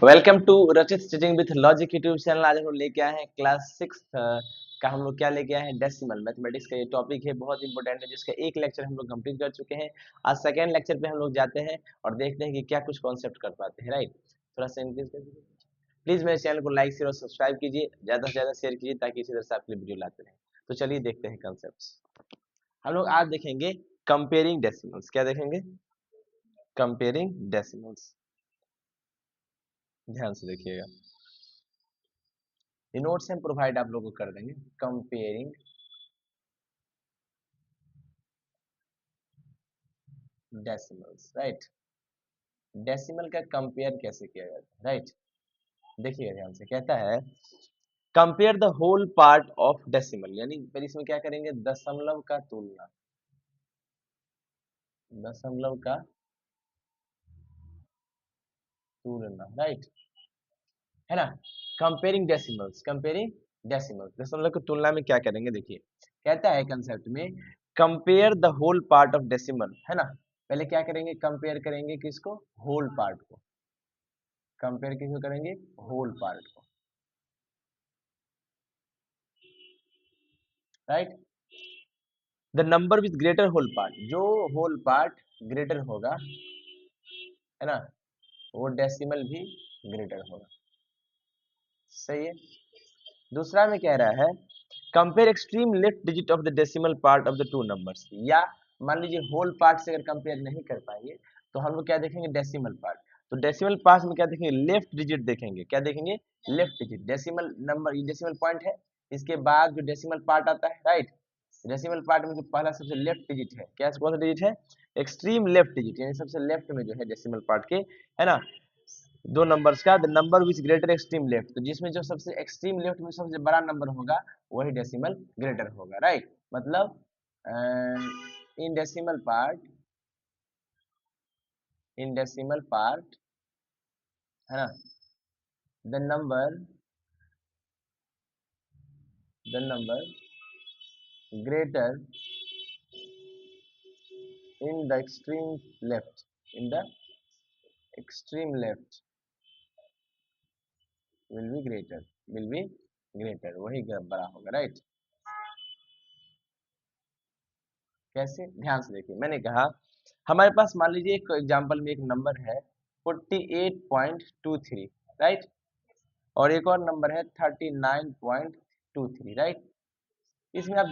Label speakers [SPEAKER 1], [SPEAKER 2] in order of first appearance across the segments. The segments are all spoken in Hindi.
[SPEAKER 1] वेलकम टू रचित studying with logic YouTube channel. आज हम लोग लेके आए हैं क्लास 6 का हम लोग क्या लेके आए हैं, डेसिमल मैथमेटिक्स का ये टॉपिक है, बहुत इंपॉर्टेंट है, जिसका एक लेक्चर हम लोग कंप्लीट कर चुके हैं। आज सेकेंड लेक्चर पे हम लोग जाते हैं और देखते हैं कि क्या कुछ कॉन्सेप्ट कर पाते हैं। राइट, थोड़ा सा इंक्रीज कर दीजिए प्लीज। मेरे चैनल को लाइक शेयर और सब्सक्राइब कीजिए, ज्यादा से ज्यादा शेयर कीजिए ताकि इसी तरह से आपके वीडियो लाते रहें। तो चलिए देखते हैं कॉन्सेप्ट। हम लोग आज देखेंगे कंपेयरिंग डेसिमल्स। क्या देखेंगे? Comparing decimals. ध्यान से देखिएगा, ये नोट्स हम प्रोवाइड आप लोगों को कर देंगे। Comparing decimals, right. डेसिमल का कंपेयर कैसे किया जाता है, राइट। देखिए ध्यान से, कहता है compare the whole part of decimal, यानी फिर इसमें क्या करेंगे, दशमलव का तुलना, दशमलव का तुलना, राइट, है ना। कंपेयरिंग डेसिमल्स, कंपेयरिंग डेसिमल्स, दशमलव की तुलना में क्या करेंगे, देखिए कहता है कंसेप्ट में compare the whole part of decimal, है ना। पहले क्या करेंगे, कंपेयर करेंगे किसको, होल पार्ट को। कंपेयर किसको करेंगे, होल पार्ट को, right. The number with greater whole part, जो होल पार्ट ग्रेटर होगा, है ना, वो डेसिमल भी ग्रेटर होगा। सही है। दूसरा में कह रहा है compare extreme left digit of the decimal part of the two numbers, या मान लीजिए होल पार्ट से अगर कंपेयर नहीं कर पाएंगे तो हम लोग क्या देखेंगे, डेसिमल पार्ट। तो डेसिमल पार्ट में क्या देखेंगे, लेफ्ट डिजिट देखेंगे। क्या देखेंगे, लेफ्ट डिजिट। डेसिमल नंबर, ये डेसिमल पॉइंट है, इसके बाद जो डेसिमल पार्ट आता है, राइट। डेसिमल पार्ट में जो पहला सबसे लेफ्ट डिजिट है, क्या कौन सा डिजिट है, एक्सट्रीम लेफ्ट डिजिट, यानी सबसे लेफ्ट में जो है डेसिमल पार्ट के, है ना, दो नंबर्स का the number which greater extreme left, तो जिसमें जो सबसे एक्सट्रीम लेफ्ट में सबसे बड़ा नंबर होगा वही डेसिमल ग्रेटर होगा, राइट। मतलब in decimal part, in decimal part, है ना, the number, the number greater in the extreme left, in the extreme left will be greater, will be greater, वही बड़ा होगा, राइट। कैसे, ध्यान से देखिए, मैंने कहा हमारे पास मान लीजिए एक एग्जांपल में एक नंबर है 48.23, राइट, और एक और नंबर है 39.23, राइट। इसमें आप,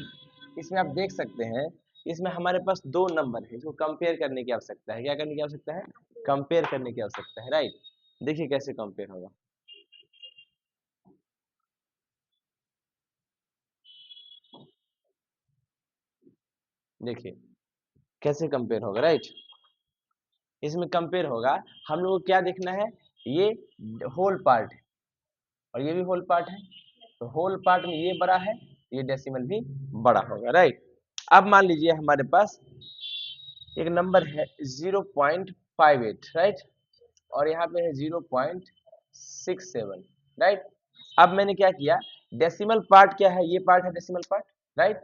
[SPEAKER 1] इसमें आप देख सकते हैं, इसमें हमारे पास दो नंबर है, इसको कंपेयर करने की आवश्यकता है। क्या करने की आवश्यकता है, कंपेयर करने की आवश्यकता है, राइट। देखिए कैसे कंपेयर होगा, देखिए कैसे कंपेयर होगा, राइट। इसमें कंपेयर होगा, हम लोग को क्या देखना है, ये होल पार्ट है और ये भी होल पार्ट है, तो होल पार्ट में ये बड़ा है, ये डेसिमल भी बड़ा होगा, राइट। अब मान लीजिए हमारे पास एक नंबर है 0.58, राइट, और यहाँ पे है 0.67, राइट। अब मैंने क्या किया, डेसिमल पार्ट क्या है, ये पार्ट है डेसिमल पार्ट, राइट,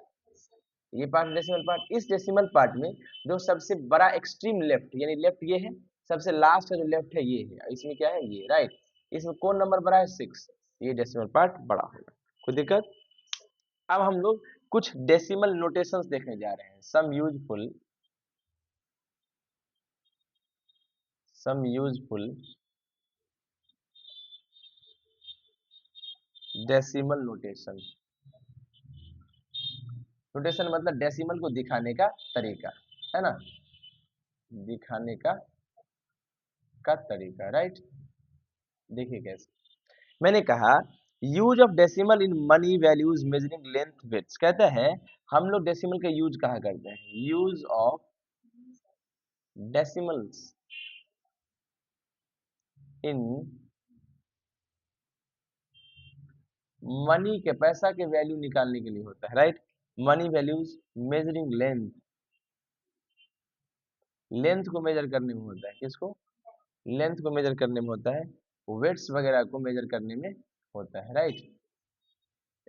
[SPEAKER 1] ये पार्ट डेसिमल पार्ट। इस डेसिमल पार्ट में जो सबसे बड़ा एक्सट्रीम लेफ्ट, यानी लेफ्ट ये है, सबसे लास्ट का जो लेफ्ट है ये है, इसमें क्या है, ये, राइट। इसमें कौन नंबर बड़ा है, 6, ये डेसिमल पार्ट बड़ा होगा, कोई दिक्कत। अब हम लोग कुछ डेसिमल नोटेशंस देखने जा रहे हैं, some useful decimal notation. Notation मतलब डेसिमल को दिखाने का तरीका, है ना, दिखाने का तरीका, राइट। देखिए कैसे, मैंने कहा use of decimal in money values measuring length width, कहता है हम लोग डेसिमल का यूज कहाँ करते हैं, use of decimals in money के, पैसा के वैल्यू निकालने के लिए होता है, right. Money values measuring length, length को मेजर करने में होता है, किसको, लेंथ को मेजर करने में होता है, वेट्स वगैरह को मेजर करने में होता है, राइट,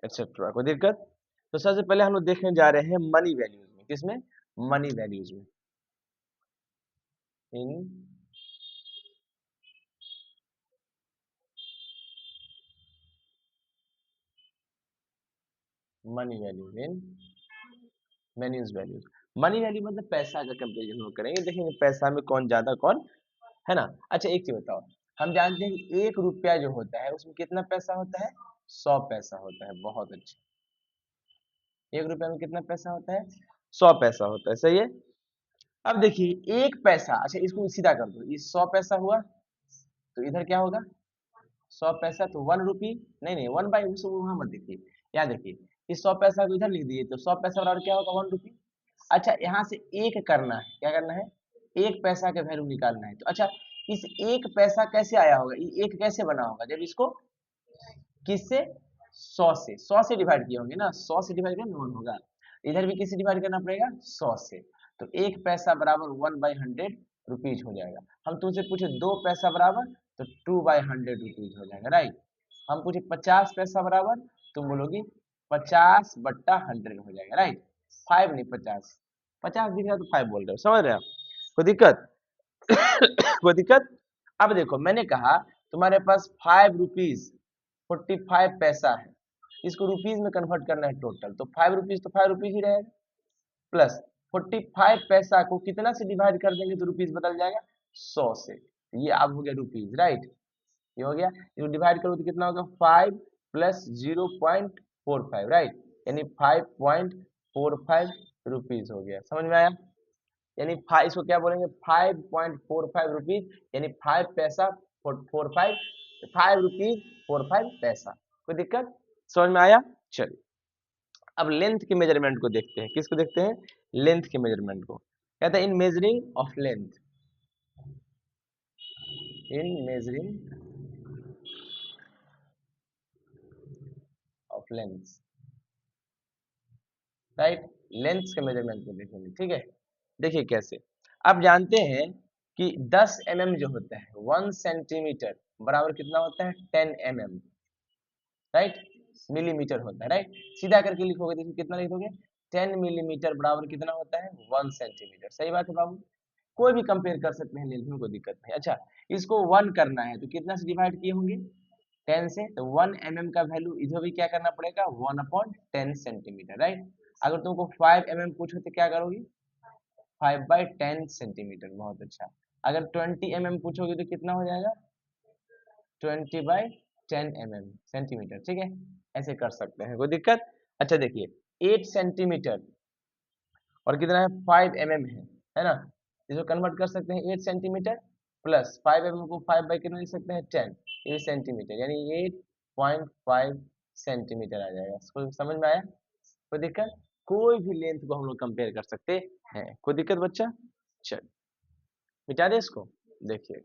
[SPEAKER 1] एक्सेट्रा, कोई दिक्कत। तो सबसे पहले हम लोग देखने जा रहे हैं मनी वैल्यूज में, किसमें, मनी वैल्यूज में, इन मनी वैल्यू इन मैन्यूज वैल्यूज। मनी वैल्यू मतलब पैसा का कंपेरिजन हम करेंगे, देखेंगे पैसा में कौन ज्यादा कौन, है ना। अच्छा एक चीज बताओ, हम जानते हैं कि 1 रुपया जो होता है उसमें कितना पैसा होता है, 100 पैसा होता है। बहुत अच्छा, 1 रुपया में कितना पैसा होता है, 100 पैसा होता है, सही है। अब देखिए 1 पैसा, अच्छा इसको सीधा कर दो, ये 100 पैसा हुआ, तो इधर क्या होगा, 100 पैसा तो 1 रुपी, नहीं नहीं 1/, उसको वहां मत देखिए, यहाँ देखिए, इस 100 पैसा को इधर लिख दीजिए, तो 100 पैसा बराबर क्या होगा, 1 रुपी। अच्छा यहाँ से एक करना है, क्या करना है, 1 पैसा का वैल्यू निकालना है। तो अच्छा इस 1 पैसा कैसे आया होगा, ये एक कैसे बना होगा, जब इसको किससे, 100 से डिवाइड किए होंगे ना, 100 से डिवाइड करें 1 होगा, इधर भी किससे डिवाइड करना पड़ेगा, 100 से। तो 1 पैसा बराबर 1/100 रुपीज हो जाएगा। हम तुमसे पूछे 2 पैसा बराबर, तो 2/100 रुपीज हो जाएगा, राइट। हम पूछे 50 पैसा बराबर, तुम बोलोगी 50/100 हो जाएगा, राइट। 5 नहीं 50, 50 दिख रहा है तो 5 बोल रहे हो, समझ रहे हो आप? कोई दिक्कत? कोई दिक्कत? अब देखो मैंने कहा तुम्हारे पास 5 रुपीज 45 पैसा है, इसको रुपीज में कन्वर्ट करना है टोटल, तो 5 रुपीज तो 5 रुपीज ही रहेगा, प्लस 45 पैसा को कितना से डिवाइड कर देंगे तो रुपीज बदल जाएगा, 100 से। ये अब हो गया रुपीज, राइट। ये हो गया, इसको डिवाइड करो तो कितना होगा, 5 + 0.45, राइट, यानी 5.45 रुपीज हो गया। समझ में आया? यानी इसको क्या बोलेंगे, 5.45 रुपीज, यानी 5 पैसा 45, 5 रुपीज 45 पैसा। कोई दिक्कत? समझ में आया? चलिए अब लेंथ के मेजरमेंट को देखते हैं, किसको देखते हैं, लेंथ के मेजरमेंट को। कहता है इन measuring of length, in measuring of length, right. Length के मेजरमेंट को देखेंगे, ठीक है। देखिए कैसे, आप जानते हैं कि 10 mm जो होता है, 1 सेंटीमीटर बराबर कितना होता है, 10 mm, राइट, मिलीमीटर होता है, राइट। सीधा करके लिखोगे तो कितना लिखोगे, 10 मिलीमीटर बराबर कितना होता है, 1 सेंटीमीटर। सही बात है बाबू, कोई भी कंपेयर कर सकते हैं लेंथ में, कोई दिक्कत नहीं। अच्छा इसको 1 करना है तो कितना से डिवाइड किए होंगे, 10 से, तो 1 mm का वैल्यू इधर भी क्या करना पड़ेगा, 1/10 सेंटीमीटर, राइट। अगर तुमको 5 mm पूछो तो क्या करोगी, 5/10 सेंटीमीटर। बहुत अच्छा। अगर 20 mm पूछोगे तो कितना हो जाएगा, 20/10 mm सेंटीमीटर, ठीक है। ऐसे कर सकते हैं, कोई दिक्कत? अच्छा देखिए 8 सेंटीमीटर और कितना है, 5 mm है ना। इसको कन्वर्ट कर सकते हैं 8 सेंटीमीटर प्लस 5 mm को 5 बाई कितना लिख सकते हैं, 10, ये सेंटीमीटर, यानी 8.5 सेंटीमीटर आ जाएगा। इसको समझ में आया? कोई दिक्कत? कोई भी लेंथ को हम लोग कंपेयर कर सकते हैं, कोई दिक्कत बच्चा? चल मिटा दे इसको, देखिए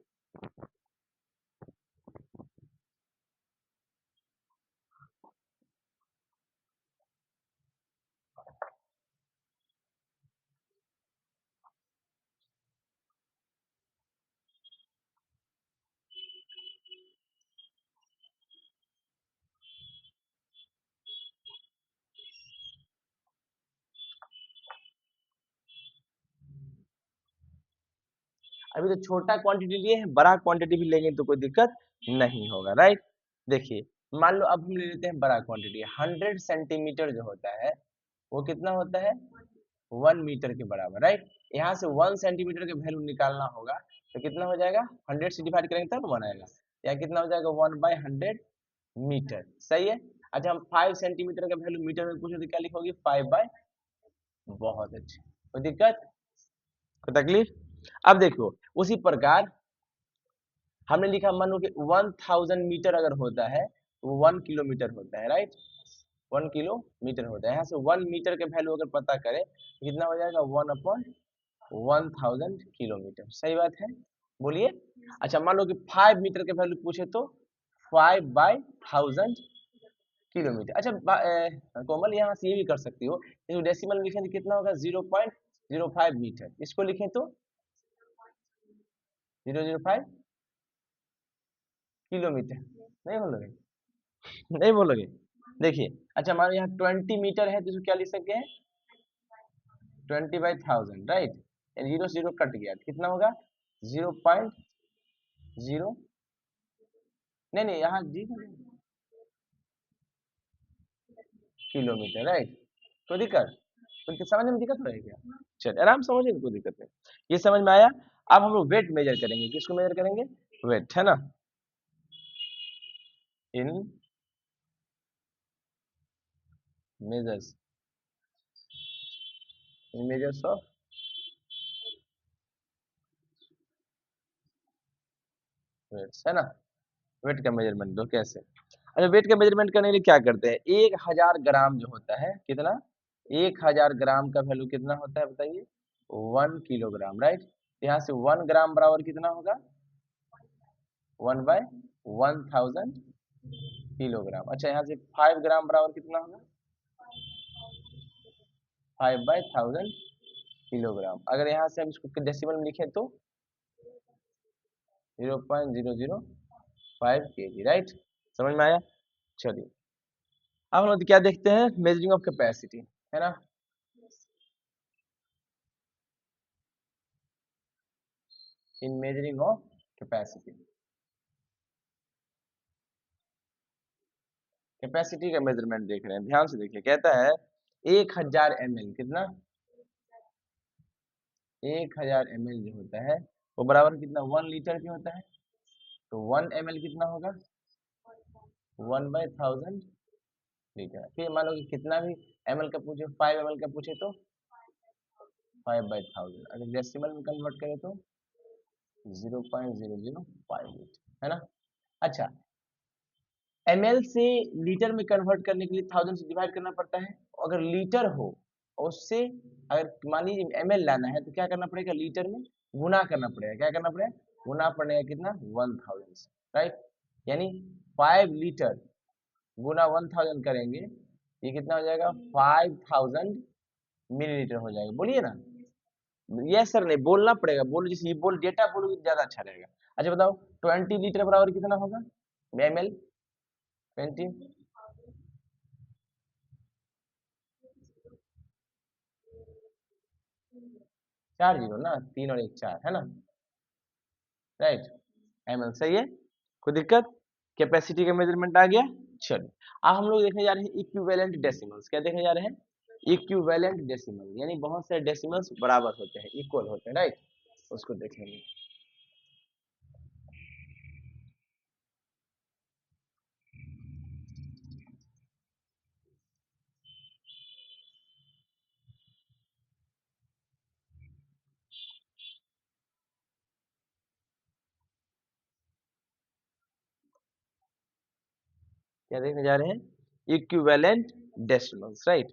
[SPEAKER 1] अभी तो छोटा क्वांटिटी लिए हैं, बड़ा क्वांटिटी भी लेंगे तो कोई दिक्कत नहीं होगा, राइट। देखिए मान लो अब हम ले लेते हैं बड़ा क्वांटिटी, 100 सेंटीमीटर जो होता है वो कितना होता है, 1 मीटर के बराबर, राइट। यहाँ से 1 सेंटीमीटर का वैल्यू निकालना होगा, तो कितना हो जाएगा, 100 से डिवाइड करेंगे तब 1 आएगा, या कितना हो जाएगा, 1/100 मीटर, सही है। अच्छा हम 5 सेंटीमीटर का वैल्यू मीटर में पूछे तो क्या लिखोगे, 5/, बहुत अच्छे, कोई दिक्कत, कोई तकलीफ? अब देखो उसी प्रकार हमने लिखा, मान लो कि 1000 मीटर अगर होता है तो वो 1 किलोमीटर होता है, राइट। 1 किलोमीटर होता है। यहाँ से 1 मीटर के वैल्यू अगर पता करें तो कितना हो जाएगा, 1/1000 किलोमीटर। सही बात है, बोलिए। अच्छा मान लो कि 5 मीटर के वैल्यू पूछे तो 5/1000 किलोमीटर। अच्छा कोमल यहाँ से ये भी कर सकती हो, इसको डेसिमल में लिखें तो कितना होगा, 0.05 मीटर, इसको लिखें तो 0.005 किलोमीटर। नहीं बोलोगे? नहीं बोलोगे? देखिए अच्छा मान लो यहाँ 20 मीटर है तो इसको क्या लिख सकते हैं, 20/1000, राइट। जीरो से जीरो कट गया तो कितना होगा, 0.0, नहीं नहीं यहाँ जी, किलोमीटर, राइट। कोई दिक्कत? तो समझने में दिक्कत हो रही है क्या? चलिए आराम से समझिए, कोई दिक्कत नहीं। ये समझ में आया। अब हम लोग वेट मेजर करेंगे। किसको मेजर करेंगे? वेट, है ना। In measures, in measures of weights, है ना। वेट का मेजरमेंट दो कैसे? अच्छा, वेट का मेजरमेंट करने के लिए क्या करते हैं? 1000 ग्राम जो होता है कितना? 1000 ग्राम का वैल्यू कितना होता है बताइए? 1 किलोग्राम, राइट। यहाँ से 1 ग्राम बराबर कितना होगा? 1/1000 किलोग्राम। अच्छा, यहाँ से 5 ग्राम बराबर कितना होगा? 5/1000 किलोग्राम। अगर यहाँ से हम इसको डेसिमल में लिखें तो 0.005 kg, राइट। समझ में आया? चलिए अब हम लोग क्या देखते हैं? मेजरिंग ऑफ कैपेसिटी, है ना। इन मेजरिंग ऑफ कैपेसिटी, कैपेसिटी का मेजरमेंट देख रहे हैं, ध्यान से देखिए। कहता है 1000 ml, कितना? 1000 ml जो होता है वो बराबर कितना? 1 लीटर के होता है। तो 1 ml कितना होगा? 1/1000 लीटर। फिर मान लो कि कितना भी ml का पूछे, 5 ml का पूछे तो 5/1000। अगर डेसिमल में कन्वर्ट करें तो 0.005 है ना। अच्छा, ml से लीटर में कन्वर्ट करने के लिए 1000 से डिवाइड करना पड़ता है। अगर लीटर हो और उससे अगर मान लीजिए ml लाना है तो क्या करना पड़ेगा? लीटर में गुना करना पड़ेगा। क्या करना पड़ेगा? गुना पड़ेगा कितना? 1000 से, राइट। यानी 5 लीटर गुना 1000 करेंगे, ये कितना हो जाएगा? 5000 मिलीलीटर हो जाएगा। बोलिए ना। यस सर, नहीं बोलना पड़ेगा। बोलो, जैसे ये बोल डेटा बोलोगे ज्यादा अच्छा रहेगा। अच्छा बताओ, 20 लीटर बराबर कितना होगा? ml 20, 4 जीरो ना, 3 और 1 4, है ना, राइट। ml सही है, कोई दिक्कत? कैपेसिटी का मेजरमेंट आ गया। चलिए अब हम लोग देखने जा रहे हैं इक्विवेलेंट डेसिमल्स। क्या देखने जा रहे हैं? इक्विवेलेंट डेसिमल, यानी बहुत सारे डेसिमल्स बराबर होते हैं, इक्वल होते हैं, राइट। उसको देखेंगे। क्या देखने जा रहे हैं? Equivalent decimals, right.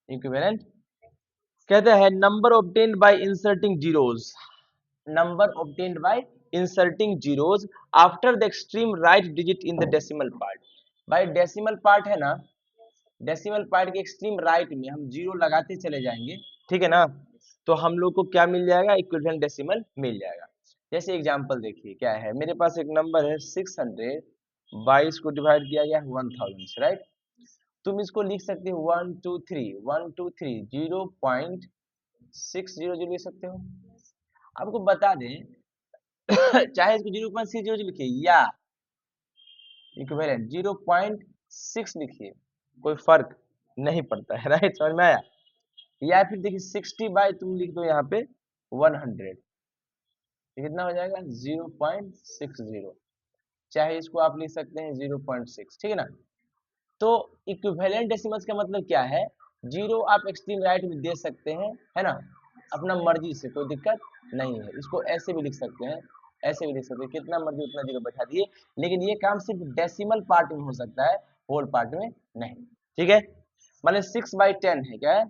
[SPEAKER 1] इक्विवेलेंट कहता है number obtained by inserting zeros, number obtained by inserting zeros after the extreme right digit in the decimal part। भाई डेसिमल पार्ट है ना, डेसिमल पार्ट के एक्सट्रीम राइट में हम जीरो लगाते चले जाएंगे, ठीक है ना। तो हम लोग को क्या मिल जाएगा? इक्विवेलेंट डेसिमल मिल जाएगा। जैसे एग्जांपल देखिए क्या है, मेरे पास एक नंबर है 622 को डिवाइड किया गया 1000 से, राइट। तुम इसको लिख सकते हो 123 0.600 लिख सकते हो। आपको बता दें चाहे इसको 0.600 लिखिए या इक्विवेलेंट 0.6 लिखिए, कोई फर्क नहीं पड़ता है, राइट। समझ में आया? या फिर देखिए 60 बाय तुम लिख दो यहाँ पे 100, कितना हो जाएगा? 0.60। चाहे इसको आप लिख सकते हैं 0.6, ठीक है ना। तो इक्विवेलेंट डेसिमल्स का मतलब क्या है? जीरो आप एक्सट्रीम राइट में दे सकते हैं, है ना, अपना मर्जी से, कोई दिक्कत नहीं है। इसको ऐसे भी लिख सकते हैं, ऐसे भी लिख सकते हैं, कितना मर्जी उतना जीरो बैठा दिए। लेकिन ये काम सिर्फ डेसिमल पार्ट में हो सकता है, होल पार्ट में नहीं, ठीक है। मतलब 6/10 है, क्या है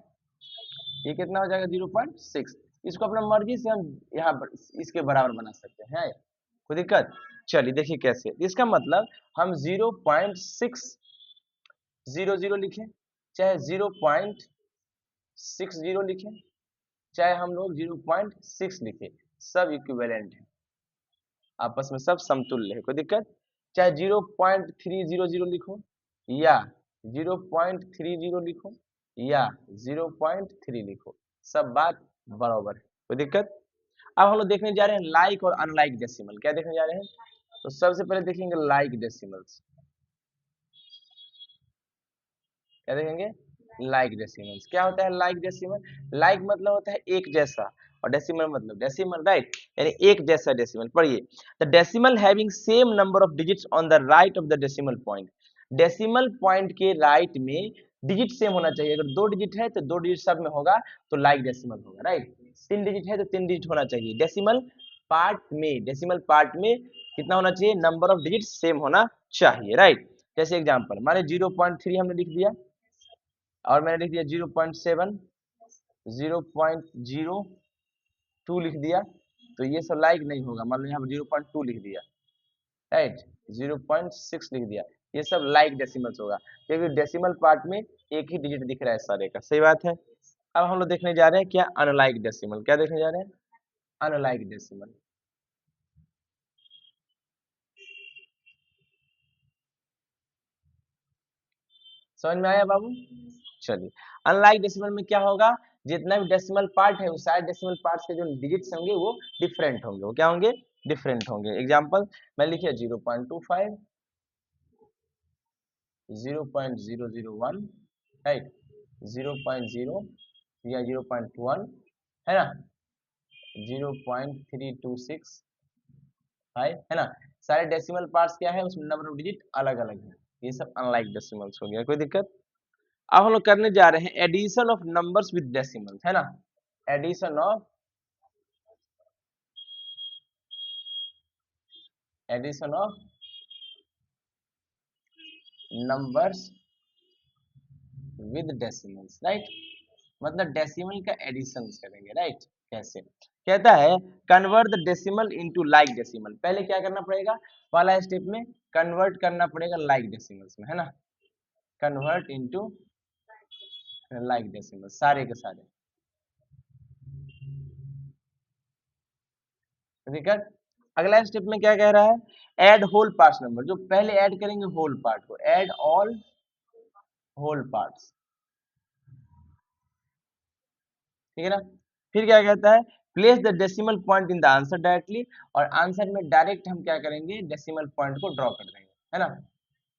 [SPEAKER 1] ये? कितना हो जाएगा? 0.6। इसको अपना मर्जी से हम यहाँ पर इसके बराबर बना सकते हैं, कोई दिक्कत? चलिए देखिए कैसे। इसका मतलब हम 0.600 लिखें, चाहे 0.60 लिखें, चाहे हम लोग 0.6 लिखें, सब इक्विवेलेंट है, आपस में सब समतुल्य है, कोई दिक्कत? चाहे 0.300 लिखो या 0.30 लिखो या 0.3 लिखो, सब बात बराबर है, कोई दिक्कत। अब हम लोग देखने जा रहे हैं लाइक और अनलाइक डेसिमल। क्या देखने जा रहे हैं? तो सबसे पहले देखेंगे लाइक डेसिमल्स। क्या देखेंगे? Like decimals. क्या होता है लाइक डेसिमल? लाइक मतलब होता है एक जैसा, और डेसिमल मतलब डेसिमल, राइट, यानी एक जैसा डेसिमल। पढ़िए, the decimal having same number of digits on the right of the decimal point. Decimal point के राइट में डिजिट सेम होना चाहिए। अगर 2 डिजिट है तो 2 डिजिट सब में होगा तो लाइक डेसिमल होगा, राइट। 3 डिजिट है तो 3 डिजिट होना चाहिए। डेसिमल पार्ट में, डेसिमल पार्ट में कितना होना चाहिए? नंबर ऑफ डिजिट सेम होना चाहिए, राइट। जैसे एग्जांपल माने 0.3 हमने लिख दिया, और मैंने लिख दिया 0.7, 0.02 लिख दिया, तो ये सब लाइक नहीं होगा। मान लो यहाँ पर 0.2 लिख दिया, राइट, 0.6 लिख दिया, ये सब लाइक डेसिमल्स होगा, क्योंकि डेसिमल पार्ट में एक ही डिजिट दिख रहा है सारे का। सही बात है। अब हम लोग देखने जा रहे हैं क्या? Unlike decimal. क्या देखने जा रहे हैं? Unlike decimal. समझ में आया बाबू? चलिए, अनलाइक डेसिमल में क्या होगा? जितना भी डेसिमल पार्ट है, वो सारे डेसिमल पार्ट्स के जो डिजिट्स होंगे वो डिफरेंट होंगे। वो क्या होंगे? डिफरेंट होंगे। एग्जांपल मैं लिखिए 0.25, 0.001, राइट, 0.0 या 0.1, है ना, 0.326, है ना। सारे डेसिमल पार्ट्स क्या है, उसमें नंबर ऑफ डिजिट अलग अलग है। ये सब अनलाइक डेसिमल्स हो गया, कोई दिक्कत। अब हम लोग करने जा रहे हैं addition of numbers with decimal, है ना। Addition of, addition of numbers with decimals, right. मतलब डेसिमल का एडिशन करेंगे, राइट। कैसे? कहता है convert the decimal into like decimal. पहले क्या करना पड़ेगा? पहला स्टेप में कन्वर्ट करना पड़ेगा लाइक डेसिमल्स में, है ना। कन्वर्ट इनटू लाइक डेसिमल सारे के सारे, ठीक है। अगला स्टेप में क्या कह रहा है? Add whole parts number. जो पहले ऐड करेंगे होल पार्ट को, ऐड ऑल होल पार्ट्स, ठीक है ना। फिर क्या कहता है? Place the decimal point in the answer directly. और आंसर में डायरेक्ट हम क्या करेंगे? डेसिमल पॉइंट को ड्रॉ कर देंगे, है ना।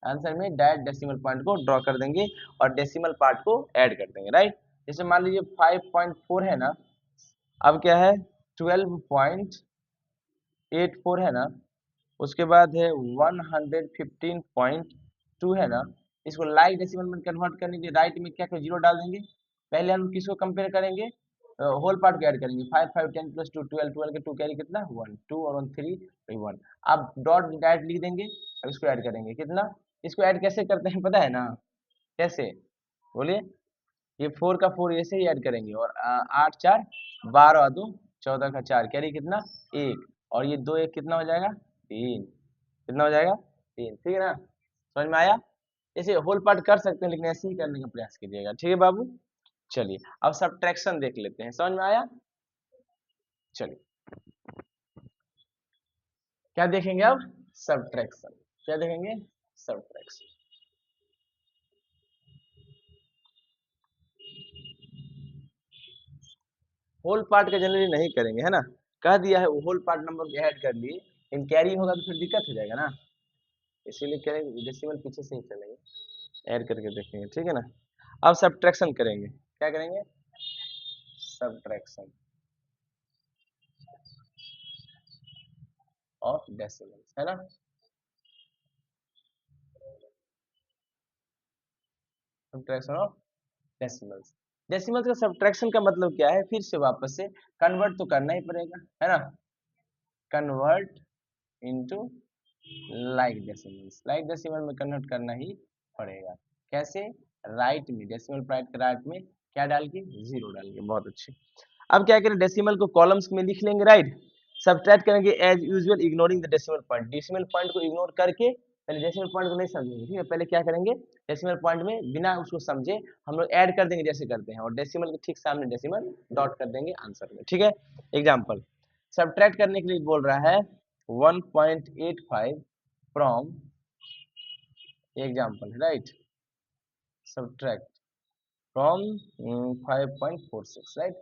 [SPEAKER 1] आंसर में डायरेक्ट डेसिमल पॉइंट को ड्रॉ कर देंगे और डेसिमल पार्ट को ऐड कर देंगे, राइट। जैसे मान लीजिए 5.4 है ना, अब क्या है? 12.84 है ना, उसके बाद है 115.2 है ना। इसको लाइक डेसिमल में कन्वर्ट करने के लिए राइट में क्या जीरो डाल देंगे। पहले हम किसको कंपेयर करेंगे? होल पार्ट को ऐड करेंगे। 5 5 10 प्लस 2 12, 12 के 2 कैरी कितना? 1, 2 और 1 3, 1। अब डॉट डायरेक्ट लिख देंगे। अब इसको ऐड करेंगे कितना? इसको ऐड कैसे करते हैं पता है ना? कैसे? बोलिए। ये 4 का 4 ऐसे ही ऐड करेंगे, और 8 4 12 और 2 14 का 4 कैरी कितना? 1, और ये 2 1 कितना हो जाएगा? 3। कितना हो जाएगा? 3, ठीक है ना। समझ में आया? ऐसे होल पार्ट कर सकते हैं, लेकिन ऐसे ही करने का प्रयास कीजिएगा, ठीक है बाबू। चलिए अब सब्ट्रैक्शन देख लेते हैं। समझ में आया? चलिए क्या देखेंगे अब? सब्ट्रैक्शन। क्या देखेंगे? सब्ट्रैक्शन। होल पार्ट का जनरली नहीं करेंगे, है ना। कह दिया है वो होल पार्ट नंबर ऐड कर लिए, इन कैरी होगा तो फिर दिक्कत हो जाएगा ना, इसीलिए करेंगे डेसिमल पीछे से ही चलेंगे, ऐड करके देखेंगे, ठीक है ना। अब सब्ट्रैक्शन करेंगे। क्या करेंगे? सब्ट्रैक्शन ऑफ डेसिमल्स, है ना। Subtraction of decimals. डेसिमल्स का सब्ट्रैक्शन का मतलब क्या है? फिर से वापस से कन्वर्ट तो करना ही पड़ेगा, है ना। Convert into like decimals. Like decimal में कन्वर्ट करना ही पड़ेगा। कैसे? राइट में, डेसिमल पॉइंट के राइट में क्या डाल के? जीरो डाल के। बहुत अच्छे। अब क्या करें? डेसिमल को कॉलम्स में लिख लेंगे, राइट। सब्ट्रैक्ट करेंगे as usual ignoring the decimal point. Decimal point को इग्नोर करके, पहले डेसिमल पॉइंट को नहीं समझेंगे, ठीक है। पहले क्या करेंगे? डेसिमल पॉइंट में बिना उसको समझे हम लोग ऐड कर देंगे जैसे करते हैं, और डेसिमल के ठीक सामने डेसिमल डॉट कर देंगे आंसर में, ठीक है। एग्जाम्पल सब्ट्रैक्ट करने के लिए बोल रहा है 1.85 फ्रॉम, एग्जाम्पल है, राइट, सब्ट्रैक्ट फ्रॉम 5.46, राइट।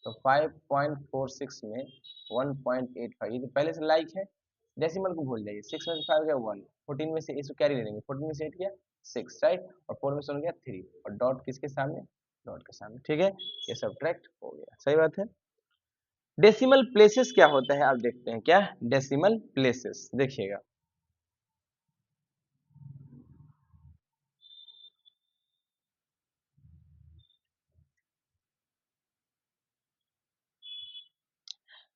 [SPEAKER 1] तो 5.46 में 1.85, ये तो पहले से लाइक है। डेसिमल को भूल जाइए, 6 में से 5 गया 1, 14 में से इसको कैरी ले लेंगे, 14 में से 8 गया 6, राइट, और 4 में से 1 गया 3, और डॉट किसके सामने, डॉट के सामने, ठीक है, ये सब्ट्रैक्ट हो गया, सही बात है। डेसिमल प्लेसेस क्या होता है, आप देखते हैं क्या, डेसिमल प्लेसेस देखिएगा।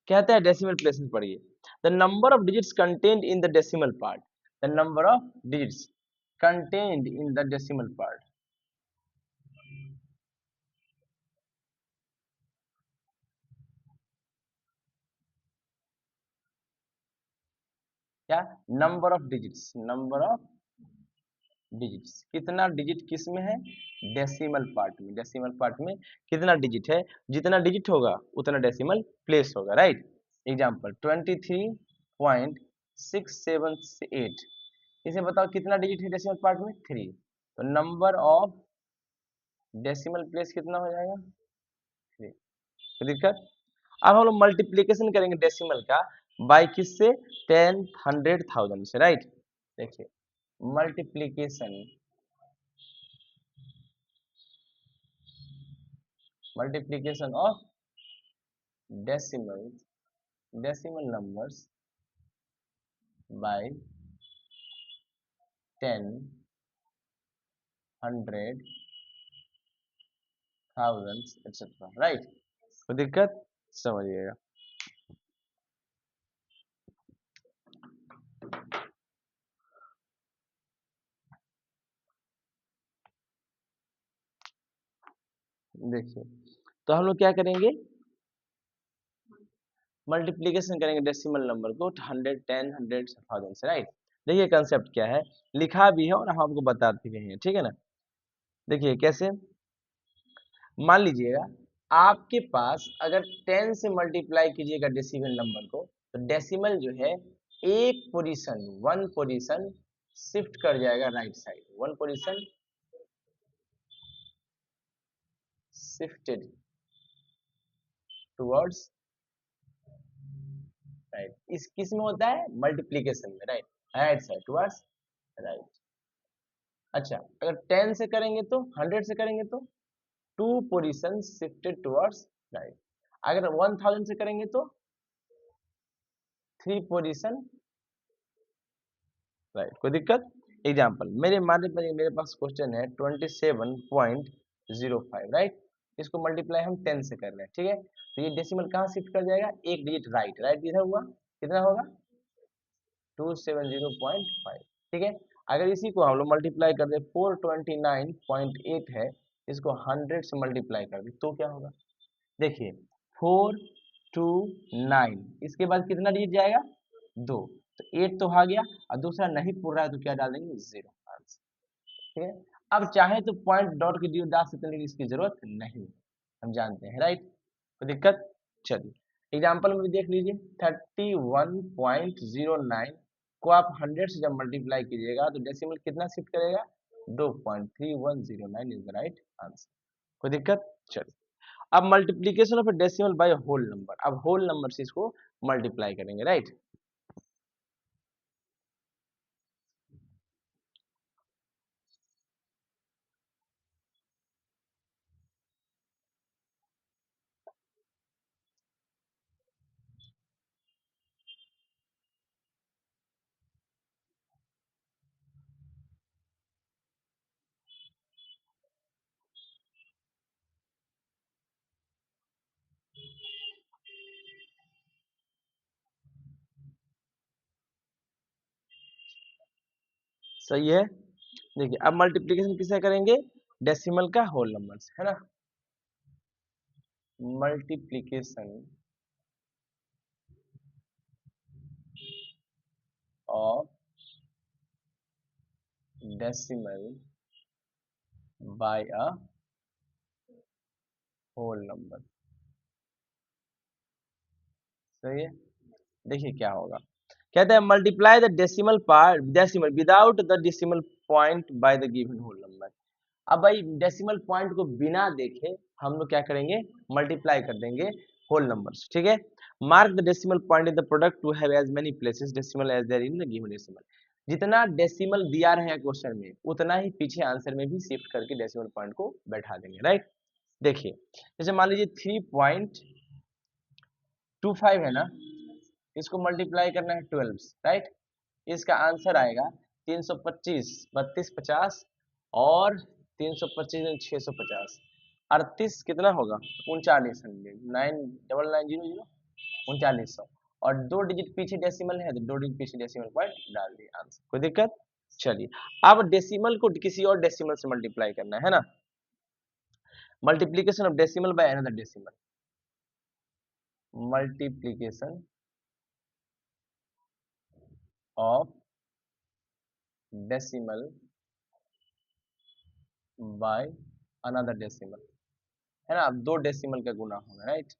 [SPEAKER 1] कहता है डेसिमल प्लेसेस पढ़िए, the number of digits contained in the decimal part, the number of digits contained in the decimal part, क्या, number of digits, number of digits, कितना डिजिट किस में है, डेसिमल पार्ट में, डेसिमल पार्ट में कितना डिजिट है, जितना डिजिट होगा उतना डेसिमल प्लेस होगा, राइट। एग्जाम्पल 23.678, इसे बताओ कितना डिजिट है डेसिमल पार्ट में, 3, तो नंबर ऑफ डेसिमल प्लेस कितना हो जाएगा, 3, कोई दिक्कत। अब हम लोग मल्टीप्लीकेशन करेंगे डेसिमल का बाय किससे, 10, 100, 1000 से, राइट। देखिए multiplication, multiplication of decimal, decimal numbers by 10, 100, 1000 etcetera, right, कोई दिक्कत, समझिएगा। देखिए तो हम लोग क्या करेंगे, मल्टीप्लीकेशन करेंगे डेसिमल नंबर को 100, 10, 100, 1000 से, राइट। देखिए कंसेप्ट क्या है, लिखा भी है और हम आपको बताते भी हैं, ठीक है ना। देखिए कैसे, मान लीजिएगा आपके पास अगर 10 से मल्टीप्लाई कीजिएगा डेसिमल नंबर को, तो डेसिमल जो है एक पोजीशन, वन पोजीशन शिफ्ट कर जाएगा right side, one position shifted towards right, इस किस में होता है, मल्टीप्लीकेशन में, right, right side towards right. अच्छा अगर 10 से करेंगे तो, 100 से करेंगे तो two position shifted towards right, अगर 1000 से करेंगे तो 3 पोजीशन राइट, कोई दिक्कत। एग्जाम्पल मेरे पास क्वेश्चन है 27.05, राइट, इसको मल्टीप्लाई हम 10 से कर रहे हैं, ठीक है, तो ये डेसिमल कहाँ शिफ्ट कर जाएगा, एक डिजिट राइट, राइट किधर हुआ, कितना होगा 270.5, ठीक है। अगर इसी को हम लोग मल्टीप्लाई कर दे 429.8 है, इसको 100 से मल्टीप्लाई कर दे तो क्या होगा, देखिए 429, इसके बाद कितना डिजिट जाएगा, 2, तो 8 तो आ गया, और दूसरा नहीं पूर रहा है तो क्या डाल देंगे, 0 आंसर, ठीक है। अब चाहे तो पॉइंट डॉट की डाल सकते हैं, लेकिन इसकी जरूरत नहीं, हम जानते हैं, राइट, कोई दिक्कत। चलिए एग्जाम्पल में भी देख लीजिए, 31.09 को आप 100 से जब मल्टीप्लाई कीजिएगा तो डेसिमल कितना शिफ्ट करेगा, 2.3109 इज द राइट आंसर, कोई दिक्कत। चलिए अब multiplication of decimal by whole number, अब होल नंबर से इसको मल्टीप्लाई करेंगे, राइट। सही है, देखिए अब मल्टीप्लीकेशन किससे करेंगे, डेसिमल का होल नंबर से, है ना, multiplication of decimal by a whole number, सही है। देखिए क्या होगा, कहते हैं multiply the decimal part, decimal without the decimal point by the given whole number, अब भाई डेसिमल पॉइंट को बिना देखे हम लोग क्या करेंगे, मल्टीप्लाई कर देंगे होल नंबर्स, ठीक है। Mark the decimal point in the product to have as many places decimal as there in the given decimal. जितना डेसिमल दिया रहेगा क्वेश्चन में उतना ही पीछे आंसर में भी शिफ्ट करके डेसिमल पॉइंट को बैठा देंगे, राइट। देखिए जैसे मान लीजिए 3.25 है ना, इसको मल्टीप्लाई करना है 12, राइट। इसका आंसर आएगा 325, 32, 50 और 325 650, 38 कितना होगा, 3900, 99900, 3900। और 2 डिजिट पीछे डेसिमल है तो 2 डिजिट पीछे डेसिमल पॉइंट डाल दिए, आंसर। कोई दिक्कत? चलिए अब डेसिमल को किसी और डेसिमल से मल्टीप्लाई करना है ना, multiplication of decimal by another decimal, multiplication of decimal by another decimal, है ना। अब 2 डेसिमल का गुना होगा, राइट।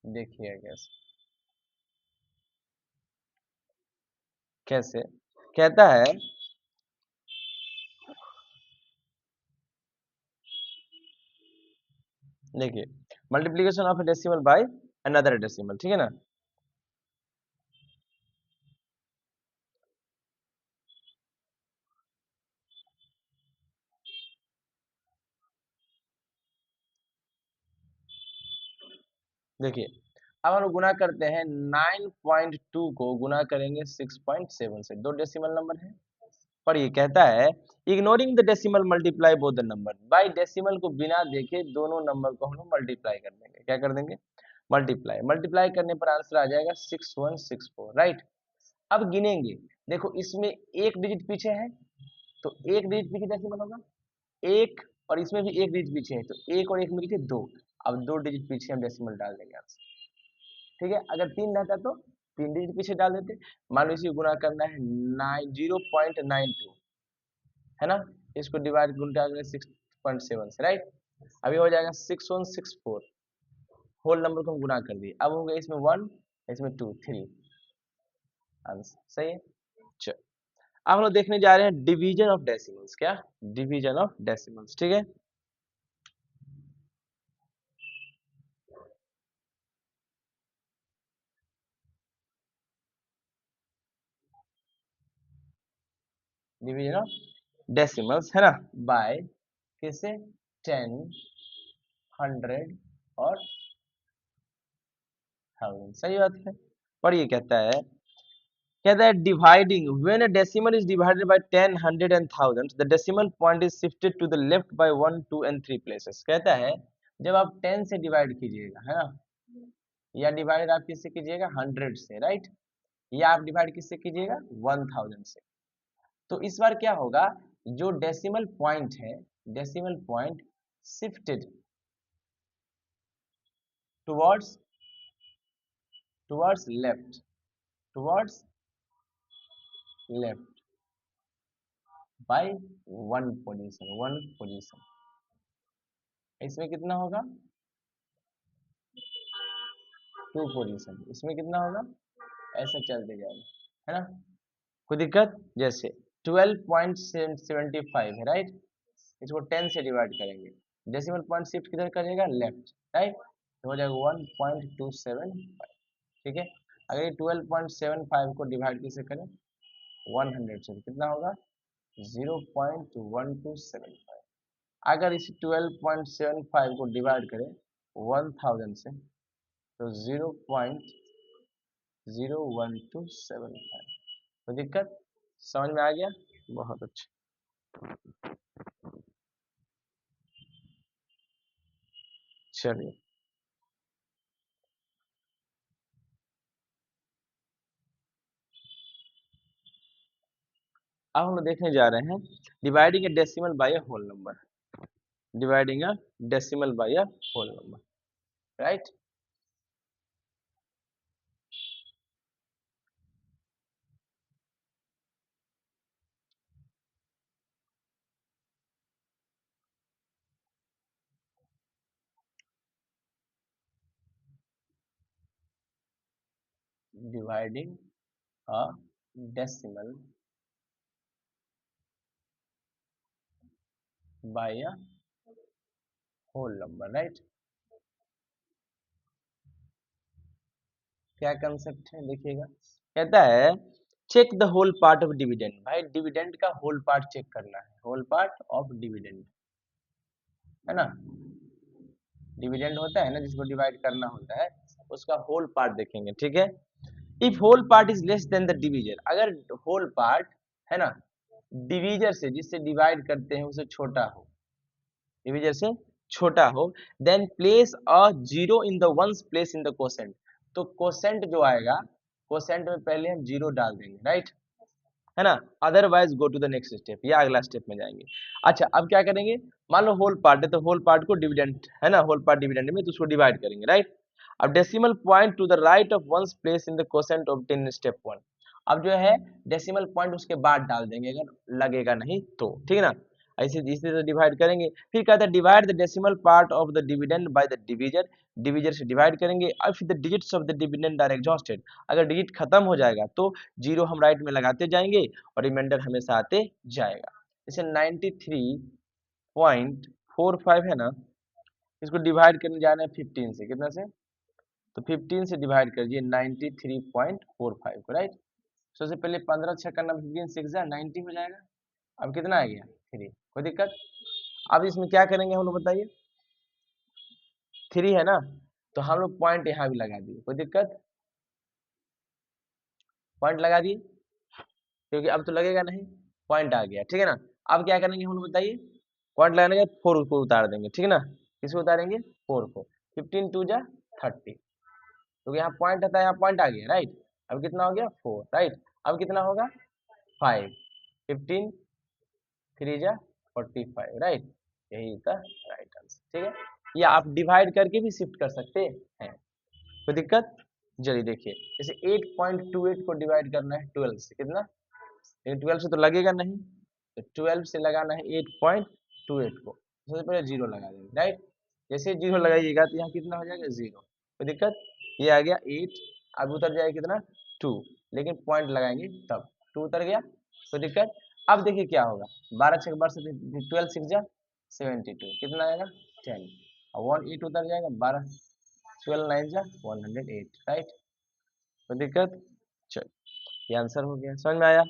[SPEAKER 1] देखिए कैसे, कैसे कहता है, देखिए multiplication of A decimal by another decimal, ठीक है ना। देखिए अब हम लोग गुना करते हैं 9.2 को गुना करेंगे 6.7 से, 2 डेसिमल नंबर है। पर ये कहता है ignoring the decimal multiply both the number, by decimal को बिना देखे दोनों नंबर को हम लोग मल्टीप्लाई कर देंगे। क्या कर देंगे, मल्टीप्लाई। मल्टीप्लाई करने पर आंसर आ जाएगा 6164, राइट। अब गिनेंगे, देखो इसमें एक डिजिट पीछे है तो एक डिजिट पीछे डेसिमल होगा, एक, और इसमें भी एक डिजिट पीछे है तो एक और एक मिलके 2। अब 2 डिजिट पीछे हम डेसिमल डाल देंगे आंसर, ठीक है। अगर 3 रहता तो 3 डिजिट पीछे डाल देते। मान लो इसी गुना करना है 0.92, है ना। इसको डिवाइड गुणा करें 6.7 से, राइट। अभी हो जाएगा 6164, होल नंबर को हम गुना कर दिए। अब हो गया इसमें 1, इसमें 2, 3, आंसर सही है। चलो अब हम लोग देखने जा रहे हैं डिवीजन ऑफ डेसिमल्स, क्या, डिवीजन ऑफ डेसिमल्स, ठीक है। डिवीजन ऑफ डेसिमल्स, है ना, बाय किससे, 10, 100 और 1000, सही बात है। पर ये कहता है dividing when a decimal is divided by 10, 100 and 1000 the decimal point is shifted to the left by 1, 2 and 3 places. कहता है जब आप 10 से डिवाइड कीजिएगा, है ना, या डिवाइड आप किससे कीजिएगा, 100 से, राइट, या आप डिवाइड किससे कीजिएगा, 1000 से। तो इस बार क्या होगा, जो डेसिमल पॉइंट है, decimal point shifted towards, towards left, towards left by 1 position, 1 position. इसमें कितना होगा, 2 पोजीशन। इसमें कितना होगा, ऐसा चलते जाएगा, है ना। कोई दिक्कत, जैसे 12.75 है, राइट। इसको 10 से डिवाइड करेंगे, डेसिमल पॉइंट शिफ्ट किधर करेगा, लेफ्ट, राइट, तो हो जाएगा 1.275, ठीक है। अगर ये 12.75 को डिवाइड किसे करें, 100 से, कितना होगा, 0.1275। अगर इस 12.75 को डिवाइड करें 1000 से तो 0.01275। कोई दिक्कत, समझ में आ गया, बहुत अच्छा। चलिए अब हम लोग देखने जा रहे हैं dividing a decimal by a whole number, dividing a decimal by a whole number, right. Dividing a decimal by a whole number, right. क्या कंसेप्ट है देखिएगा, कहता है check the whole part of dividend. भाई डिविडेंड का होल पार्ट चेक करना है, होल पार्ट ऑफ डिविडेंड, है ना। डिविडेंड होता है ना जिसको डिवाइड करना होता है, उसका होल पार्ट देखेंगे, ठीक है। If whole part is less than the divisor, अगर होल पार्ट, है ना, डिवीजर से, जिससे डिवाइड करते हैं उसे छोटा हो, डिवीजर से छोटा हो, then place a zero in the ones place in the quotient. तो कोसेंट जो आएगा, कोसेंट में पहले हम जीरो डाल देंगे, राइट, है ना। Otherwise go to the next step, या अगला स्टेप में जाएंगे। अच्छा अब क्या करेंगे, मान लो होल पार्ट है तो होल पार्ट को डिविडेंड, है ना, होल पार्ट डिविडेंड में तो उसको डिवाइड करेंगे, राइट। अब decimal point two the right of once place in the quotient obtain in step 1। अब जो है डेसिमल पॉइंट उसके बाद डाल देंगे अगर लगेगा नहीं तो, ठीक है ना। ऐसे इसी से डिवाइड करेंगे। फिर कहता है divide the decimal part of the dividend by the divisor, divisor से डिवाइड करेंगे। अब the digits of the dividend are exhausted, अगर डिजिट खत्म हो जाएगा तो जीरो हम राइट में लगाते जाएंगे और रिमाइंडर हमेशा आते जाएगा। जैसे 93.45 है ना, इसको डिवाइड करने जा रहे हैं 15 से, कितना से, तो 15 से डिवाइड करिए 93.45 को, राइट। सबसे पहले 15 छक्का करना, 15 6 जा 90 हो जाएगा। अब कितना आ गया 3, कोई दिक्कत। अब इसमें क्या करेंगे हम लोग बताइए, 3 है ना, तो हम लोग पॉइंट यहाँ भी लगा दिए, कोई दिक्कत, पॉइंट लगा दिए क्योंकि अब तो लगेगा नहीं, पॉइंट आ गया, ठीक है ना। अब क्या करेंगे हम लोग बताइए, पॉइंट लगाने के 4 को उतार देंगे, ठीक है ना। किसको उतारेंगे, 4 को। 15 2 जा 30, क्योंकि यहाँ पॉइंट आता है, यहाँ पॉइंट आ गया, राइट। अब कितना हो गया 4, राइट। अब कितना होगा 5, 15 3 जा 45, राइट। यही इसका राइट आंसर, ठीक है। या आप डिवाइड करके भी शिफ्ट कर सकते हैं, कोई दिक्कत। चलिए देखिए, जैसे 8.28 को डिवाइड करना है 12 से, कितना, लेकिन 12 से तो लगेगा नहीं, तो 12 से लगाना है 8.28 को, सबसे पहले जीरो लगा देंगे, राइट। जैसे जीरो लगाइएगा तो यहाँ कितना हो जाएगा 0, कोई दिक्कत। ये आ गया 8, अब उतर जाएगा कितना 2, लेकिन पॉइंट लगाएंगे तब 2 उतर गया, कोई दिक्कत। अब देखिए क्या होगा, 12 छः 12 6 जा 72, कितना आएगा 10, और 1 8 उतर जाएगा, 12 12 9 जा 108, राइट, कोई दिक्कत। चल ये आंसर हो गया, समझ में आया।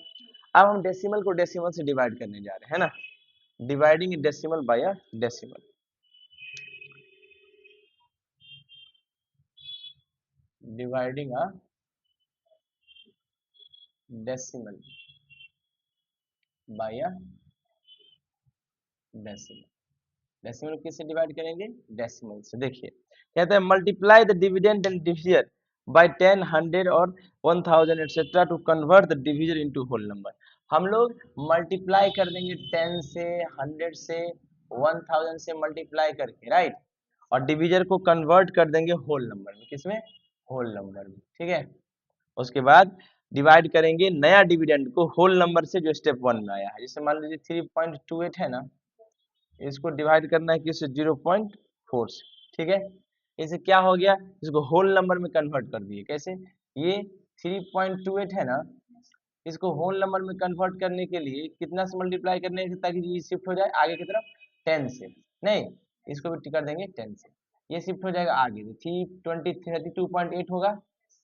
[SPEAKER 1] अब हम डेसिमल को डेसिमल से डिवाइड करने जा रहे हैं, है ना, dividing decimal by a decimal. Dividing a decimal by a decimal. Decimal किससे डिवाइड करेंगे, डेसिमल से। देखिए कहते हैं multiply the dividend and divisor by 10 100 और 1000 etcetera to convert the divisor into whole number. हम लोग मल्टीप्लाई कर देंगे 10 से, 100 से, 1000 से मल्टीप्लाई करके, राइट, और डिविजर को कन्वर्ट कर देंगे होल नंबर में, किसमें, होल नंबर में, ठीक है। उसके बाद डिवाइड करेंगे नया डिविडेंड को होल नंबर से जो स्टेप 1 में आया है। जैसे मान लीजिए 3.28 है ना, इसको डिवाइड करना है किससे, 0.4 से, ठीक है। इसे क्या हो गया, इसको होल नंबर में कन्वर्ट कर दिए, कैसे, ये 3.28 है ना, इसको होल नंबर में कन्वर्ट करने के लिए कितना से मल्टीप्लाई करने से, ताकि ये शिफ्ट हो जाए आगे की तरफ 10 से, नहीं, इसको भी कर देंगे 10 से, ये शिफ्ट हो जाएगा आगे, तो 32.8 होगा।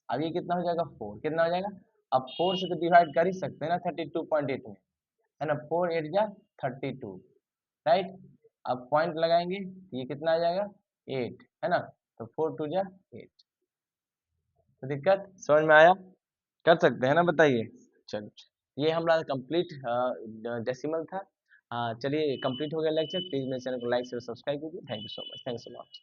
[SPEAKER 1] अब ये कितना हो जाएगा 4, कितना हो जाएगा, अब 4 से तो डिवाइड कर ही सकते हैं ना 32.8 में, है ना, 4 8 जा 32, राइट। अब पॉइंट लगाएंगे तो ये कितना आ जाएगा 8, है ना, तो 4 2 जा 8, तो दिक्कत, समझ में आया, कर सकते हैं ना, बताइए। चलिए ये हमारा कंप्लीट डेसिमल था। चलिए कंप्लीट हो गया लेक्चर। प्लीज मेरे चैनल को लाइक शेयर सब्सक्राइब कीजिए। Thank you so much, thank you so much.